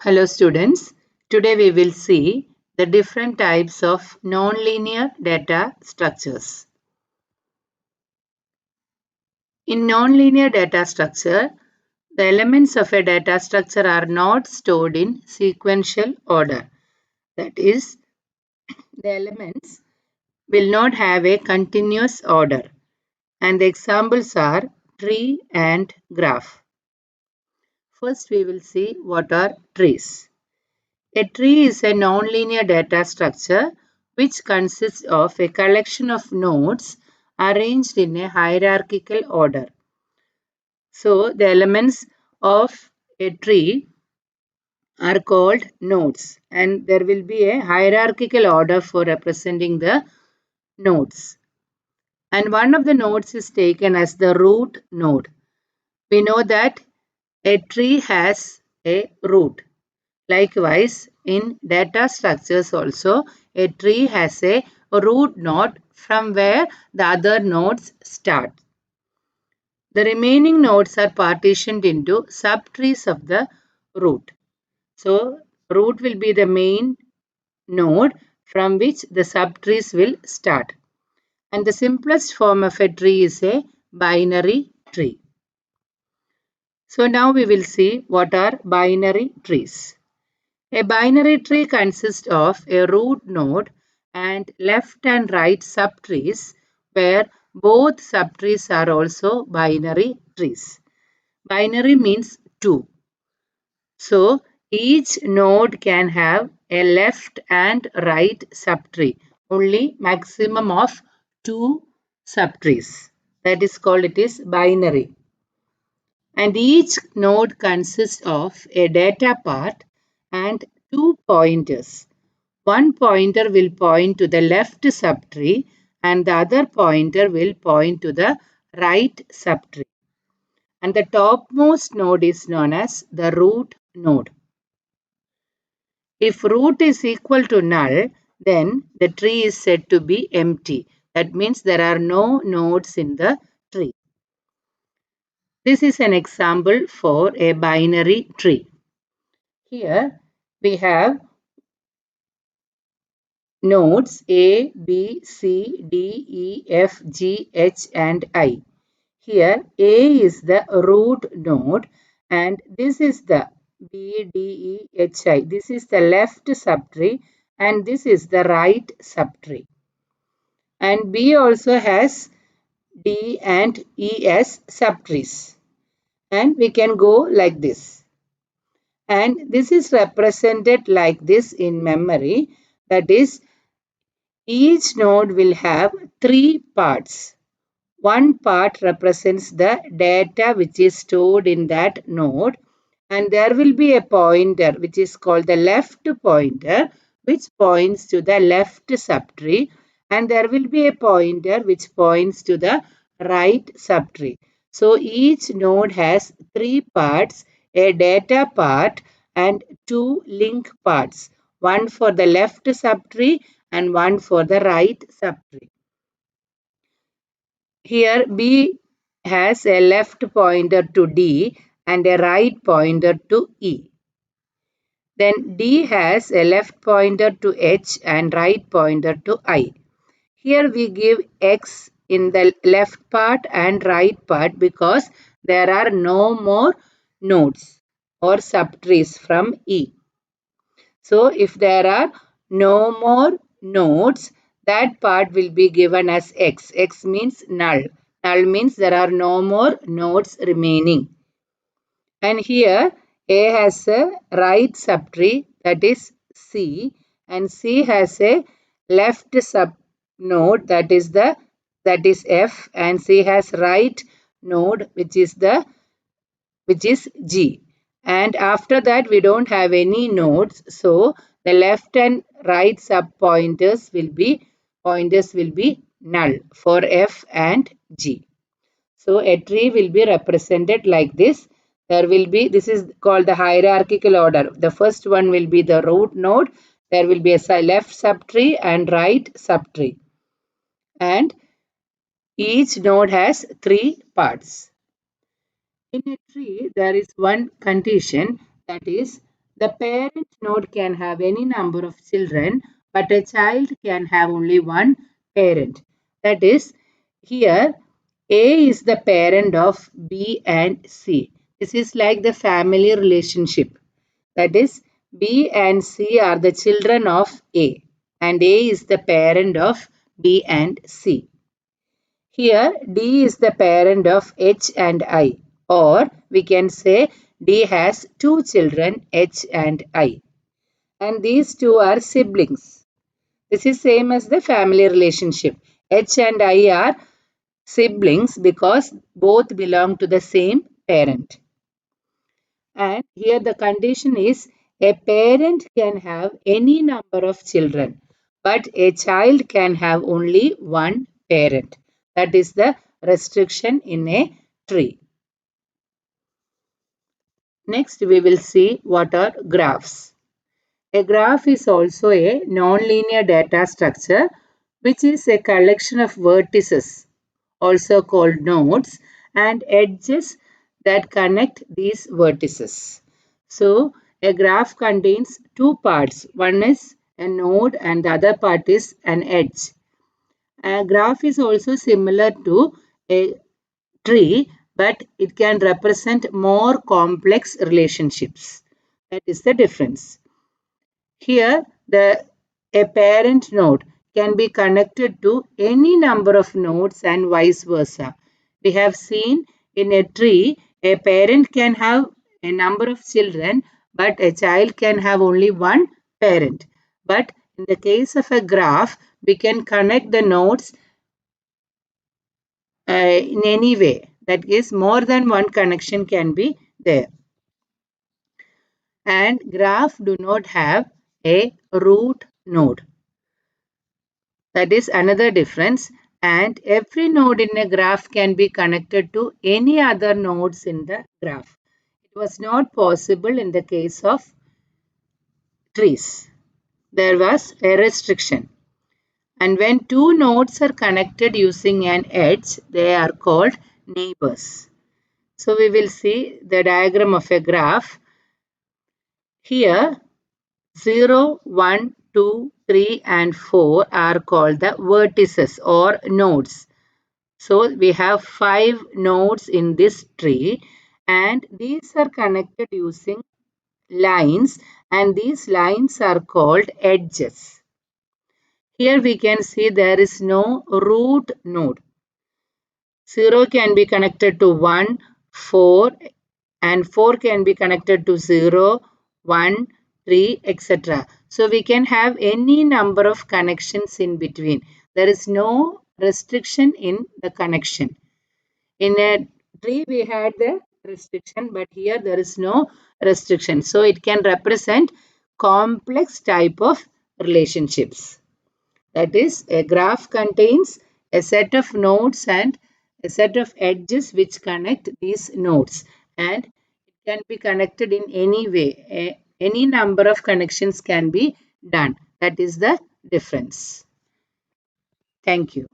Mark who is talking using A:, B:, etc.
A: Hello students, today we will see the different types of nonlinear data structures. In nonlinear data structure, the elements of a data structure are not stored in sequential order. That is, the elements will not have a continuous order. And the examples are tree and graph. First we will see what are trees. A tree is a nonlinear data structure which consists of a collection of nodes arranged in a hierarchical order. So, the elements of a tree are called nodes, and there will be a hierarchical order for representing the nodes. And one of the nodes is taken as the root node. We know that a tree has a root. Likewise, in data structures also, a tree has a root node from where the other nodes start. The remaining nodes are partitioned into subtrees of the root. So, root will be the main node from which the subtrees will start. And the simplest form of a tree is a binary tree. So, now we will see what are binary trees. A binary tree consists of a root node and left and right subtrees where both subtrees are also binary trees. Binary means 2. So each node can have a left and right subtree. Only maximum of 2 subtrees. That is called it is binary. And each node consists of a data part and 2 pointers. One pointer will point to the left subtree and the other pointer will point to the right subtree. And the topmost node is known as the root node. If root is equal to null, then the tree is said to be empty. That means there are no nodes in the tree. This is an example for a binary tree. Here we have nodes A, B, C, D, E, F, G, H and I. Here A is the root node and this is the B, D, E, H, I. This is the left subtree and this is the right subtree. And B also has D and E as subtrees. And we can go like this. And this is represented like this in memory. That is, each node will have 3 parts. One part represents the data which is stored in that node, and there will be a pointer which is called the left pointer which points to the left subtree, and there will be a pointer which points to the right subtree. So each node has 3 parts, a data part and 2 link parts, one for the left subtree and one for the right subtree. Here B has a left pointer to D and a right pointer to E. Then D has a left pointer to H and right pointer to I. Here we give X in the left part and right part because there are no more nodes or subtrees from E. So if there are no more nodes, that part will be given as X. X means null. Null means there are no more nodes remaining. And here A has a right subtree, that is C, and C has a left sub node, that is F, and C has right node which is G. And after that we don't have any nodes, so the left and right sub pointers will be null for F and G. So a tree will be represented like this. This is called the hierarchical order. The first one will be the root node. There will be a left subtree and right subtree. And each node has 3 parts. In a tree, there is one condition, that is, The parent node can have any number of children, but a child can have only one parent. That is, here A is the parent of B and C. This is like the family relationship. That is, B and C are the children of A, and A is the parent of B and C. Here, D is the parent of H and I, or we can say D has two children, H and I, and these two are siblings. This is same as the family relationship. H and I are siblings because both belong to the same parent. And here the condition is a parent can have any number of children, but a child can have only one parent. That is the restriction in a tree. Next, we will see what are graphs. A graph is also a nonlinear data structure, which is a collection of vertices, also called nodes, and edges that connect these vertices. So, a graph contains two parts. One is a node and the other part is an edge. A graph is also similar to a tree, but it can represent more complex relationships. That is the difference. Here, a parent node can be connected to any number of nodes and vice versa. We have seen in a tree, a parent can have a number of children, but a child can have only one parent. But in the case of a graph, we can connect the nodes in any way. That is, more than one connection can be there. And graph do not have a root node. That is another difference. And every node in a graph can be connected to any other nodes in the graph. It was not possible in the case of trees. There was a restriction. And when two nodes are connected using an edge, they are called neighbors. So we will see the diagram of a graph. Here, 0, 1, 2, 3 and 4 are called the vertices or nodes. So we have 5 nodes in this tree and these are connected using lines and these lines are called edges. Here we can see there is no root node. 0 can be connected to 1, 4 and 4 can be connected to 0, 1, 3, etc. So we can have any number of connections in between. There is no restriction in the connection. In a tree we had the restriction, but here there is no restriction. So it can represent complex type of relationships. That is, a graph contains a set of nodes and a set of edges which connect these nodes, and it can be connected in any way. Any number of connections can be done. That is the difference. Thank you.